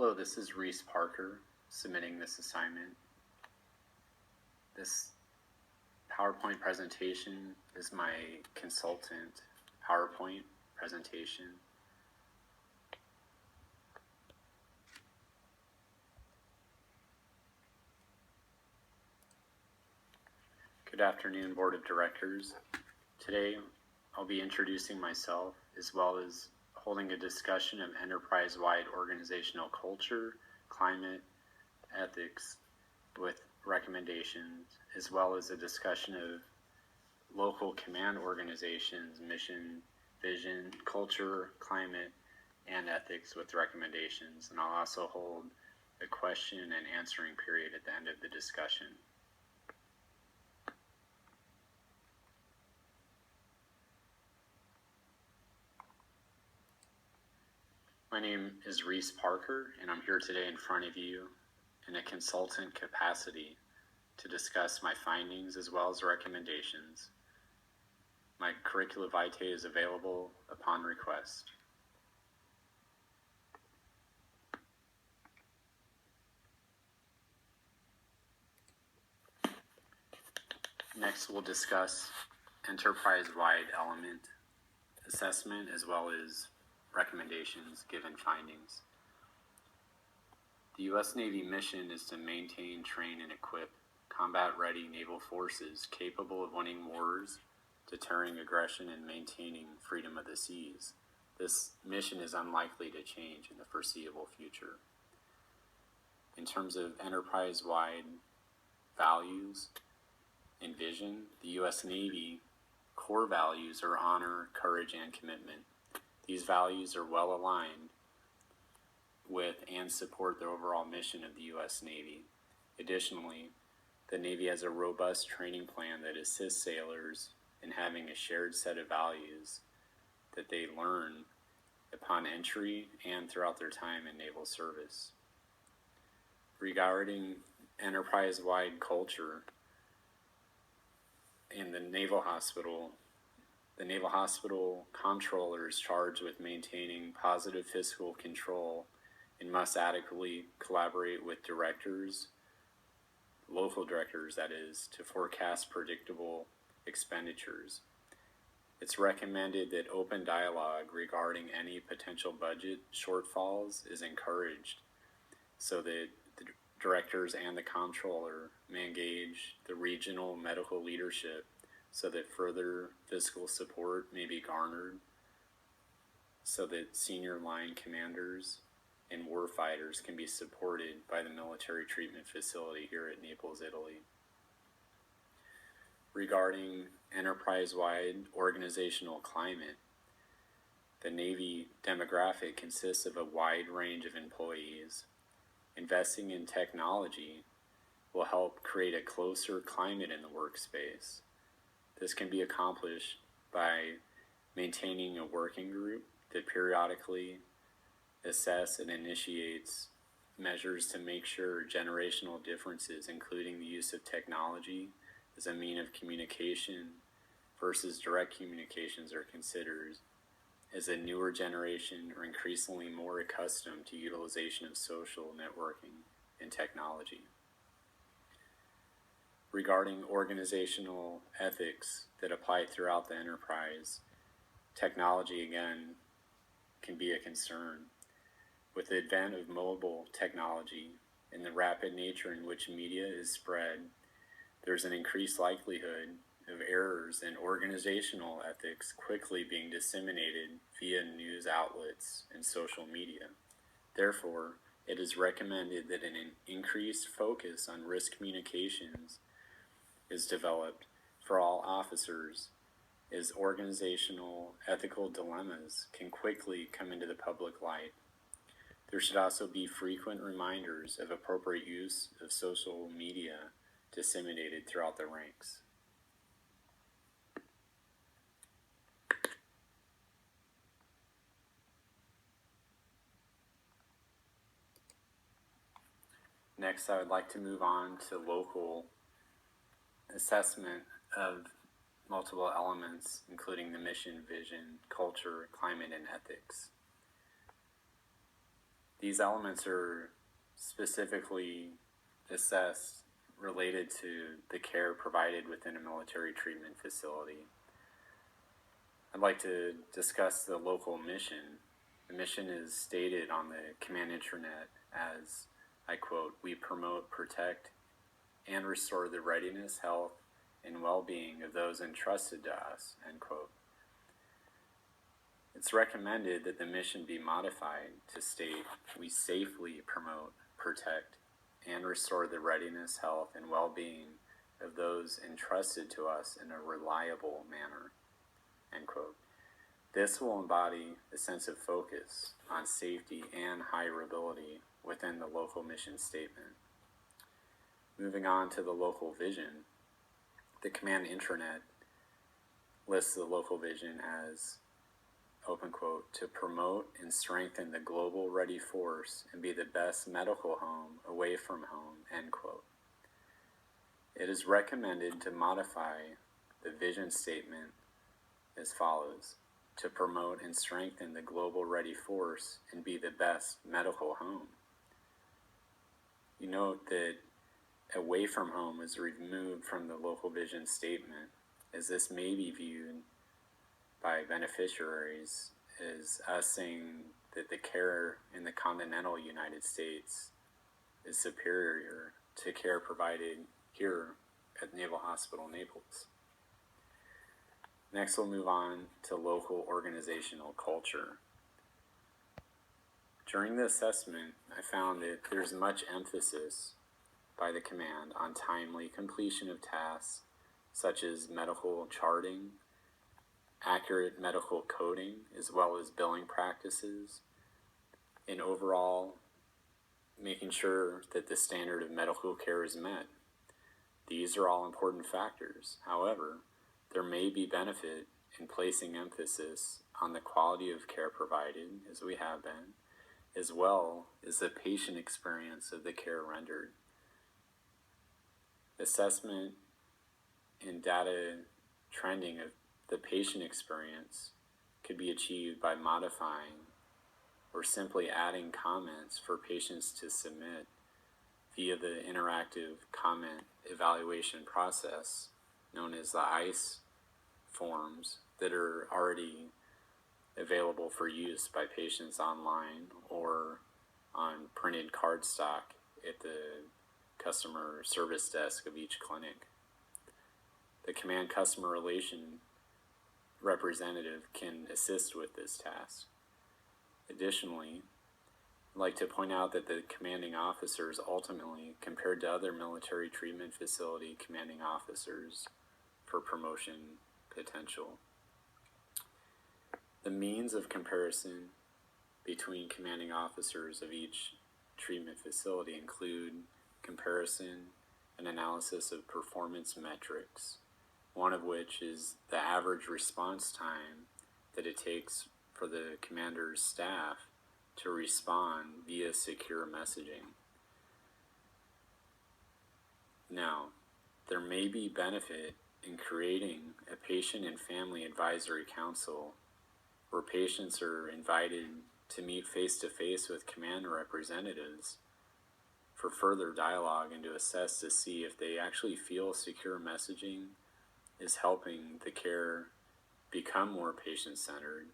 Hello, this is Reese Parker submitting this assignment. This PowerPoint presentation is my consultant PowerPoint presentation. Good afternoon, Board of Directors. Today, I'll be introducing myself as well as holding a discussion of enterprise-wide organizational culture, climate, ethics with recommendations, as well as a discussion of local command organizations, mission, vision, culture, climate, and ethics with recommendations. And I'll also hold a question and answering period at the end of the discussion. My name is Reese Parker, and I'm here today in front of you in a consultant capacity to discuss my findings as well as recommendations. My curricula vitae is available upon request. Next, we'll discuss enterprise-wide element assessment as well as recommendations given findings. The U.S. Navy mission is to maintain, train, and equip combat-ready naval forces capable of winning wars, deterring aggression, and maintaining freedom of the seas. This mission is unlikely to change in the foreseeable future. In terms of enterprise-wide values and vision, the U.S. Navy core values are honor, courage, and commitment. These values are well aligned with and support the overall mission of the U.S. Navy. Additionally, the Navy has a robust training plan that assists sailors in having a shared set of values that they learn upon entry and throughout their time in naval service. Regarding enterprise-wide culture, in the Naval Hospital comptroller is charged with maintaining positive fiscal control and must adequately collaborate with directors, local directors that is, to forecast predictable expenditures. It's recommended that open dialogue regarding any potential budget shortfalls is encouraged so that the directors and the comptroller may engage the regional medical leadership so that further fiscal support may be garnered, so that senior line commanders and warfighters can be supported by the military treatment facility here at Naples, Italy. Regarding enterprise-wide organizational climate, the Navy demographic consists of a wide range of employees. Investing in technology will help create a closer climate in the workspace. This can be accomplished by maintaining a working group that periodically assess and initiates measures to make sure generational differences, including the use of technology as a mean of communication versus direct communications, are considered, as a newer generation are increasingly more accustomed to utilization of social networking and technology. Regarding organizational ethics that apply throughout the enterprise, technology again can be a concern. With the advent of mobile technology and the rapid nature in which media is spread, there's an increased likelihood of errors in organizational ethics quickly being disseminated via news outlets and social media. Therefore, it is recommended that an increased focus on risk communications is developed for all officers, as organizational ethical dilemmas can quickly come into the public light. There should also be frequent reminders of appropriate use of social media disseminated throughout the ranks. Next, I would like to move on to local assessment of multiple elements, including the mission, vision, culture, climate, and ethics. These elements are specifically assessed related to the care provided within a military treatment facility. I'd like to discuss the local mission. The mission is stated on the command intranet as, I quote, "We promote, protect, and restore the readiness, health, and well-being of those entrusted to us," end quote. It's recommended that the mission be modified to state, "We safely promote, protect, and restore the readiness, health, and well-being of those entrusted to us in a reliable manner," end quote. This will embody a sense of focus on safety and hireability within the local mission statement. Moving on to the local vision, the command intranet lists the local vision as, open quote, "To promote and strengthen the global ready force and be the best medical home away from home," end quote. It is recommended to modify the vision statement as follows: "To promote and strengthen the global ready force and be the best medical home." You note that away from home is removed from the local vision statement, as this may be viewed by beneficiaries as us saying that the care in the continental United States is superior to care provided here at Naval Hospital Naples. Next, we'll move on to local organizational culture. During the assessment, I found that there's much emphasis by the command on timely completion of tasks such as medical charting, accurate medical coding, as well as billing practices, and overall making sure that the standard of medical care is met. These are all important factors. However, there may be benefit in placing emphasis on the quality of care provided, as we have been, as well as the patient experience of the care rendered. Assessment and data trending of the patient experience could be achieved by modifying or simply adding comments for patients to submit via the interactive comment evaluation process known as the ICE forms that are already available for use by patients online or on printed cardstock at the customer service desk of each clinic. The command customer relation representative can assist with this task. Additionally, I'd like to point out that the commanding officers ultimately compared to other military treatment facility commanding officers for promotion potential. The means of comparison between commanding officers of each treatment facility include comparison and analysis of performance metrics, one of which is the average response time that it takes for the commander's staff to respond via secure messaging. Now, there may be benefit in creating a patient and family advisory council where patients are invited to meet face-to-face with command representatives for further dialogue and to assess to see if they actually feel secure messaging is helping the care become more patient-centered,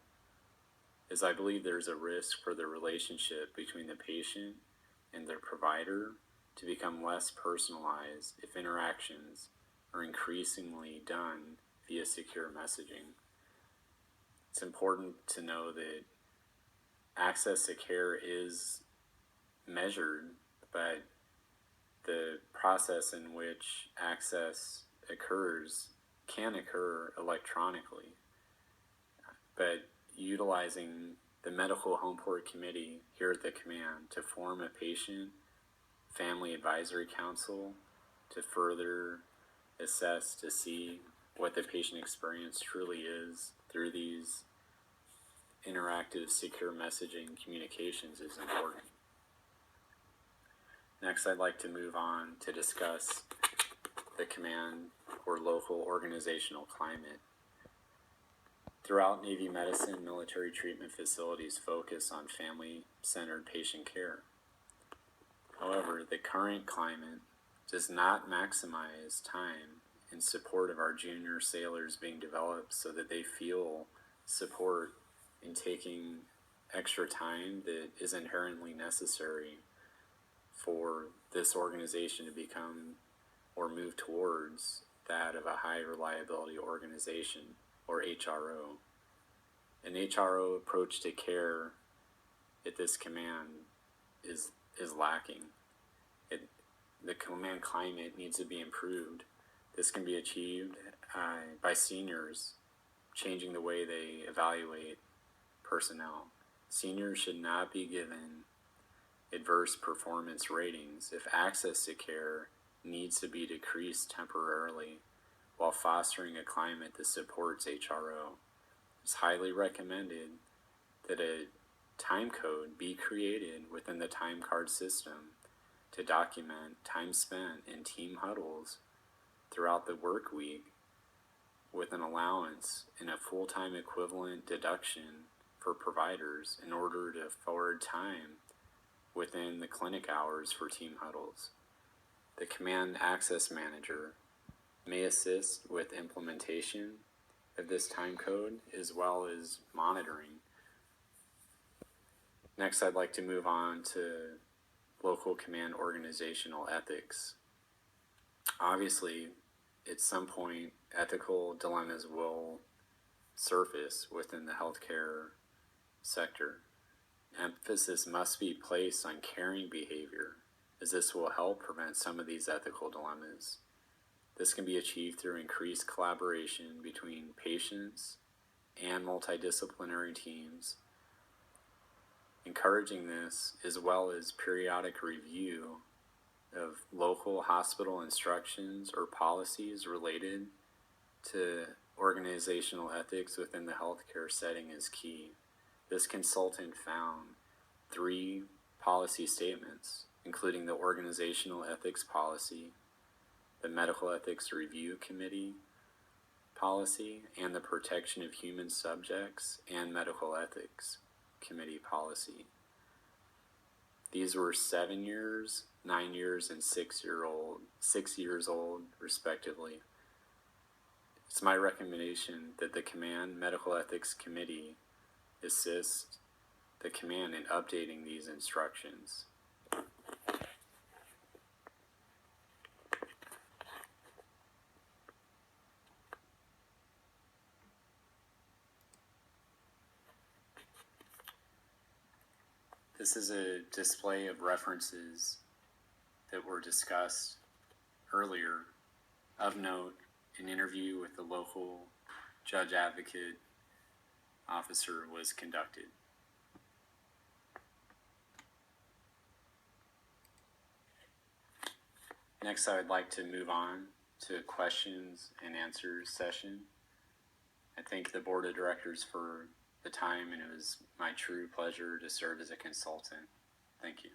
as I believe there's a risk for the relationship between the patient and their provider to become less personalized if interactions are increasingly done via secure messaging. It's important to know that access to care is measured, but the process in which access occurs can occur electronically. But utilizing the Medical Home Port Committee here at the command to form a patient family advisory council to further assess to see what the patient experience truly is through these interactive secure messaging communications is important. Next, I'd like to move on to discuss the command or local organizational climate. Throughout Navy medicine, military treatment facilities focus on family-centered patient care. However, the current climate does not maximize time in support of our junior sailors being developed so that they feel support in taking extra time that is inherently necessary for this organization to become or move towards that of a high reliability organization, or HRO. An HRO approach to care at this command is lacking. The command climate needs to be improved. This can be achieved by seniors changing the way they evaluate personnel. Seniors should not be given adverse performance ratings if access to care needs to be decreased temporarily while fostering a climate that supports HRO. It's highly recommended that a time code be created within the time card system to document time spent in team huddles throughout the work week with an allowance and a full-time equivalent deduction for providers in order to forward time within the clinic hours for team huddles. The Command Access Manager may assist with implementation of this time code as well as monitoring. Next, I'd like to move on to local command organizational ethics. Obviously, at some point, ethical dilemmas will surface within the healthcare sector. Emphasis must be placed on caring behavior, as this will help prevent some of these ethical dilemmas. This can be achieved through increased collaboration between patients and multidisciplinary teams. Encouraging this, as well as periodic review of local hospital instructions or policies related to organizational ethics within the healthcare setting, is key. This consultant found 3 policy statements, including the Organizational Ethics Policy, the Medical Ethics Review Committee Policy, and the Protection of Human Subjects and Medical Ethics Committee Policy. These were 7 years, 9 years, and 6 years old, respectively. It's my recommendation that the Command Medical Ethics Committee assist the command in updating these instructions. This is a display of references that were discussed earlier. Of note, an interview with the local judge advocate officer was conducted. Next, I would like to move on to a questions and answers session. I thank the board of directors for the time, and it was my true pleasure to serve as a consultant. Thank you.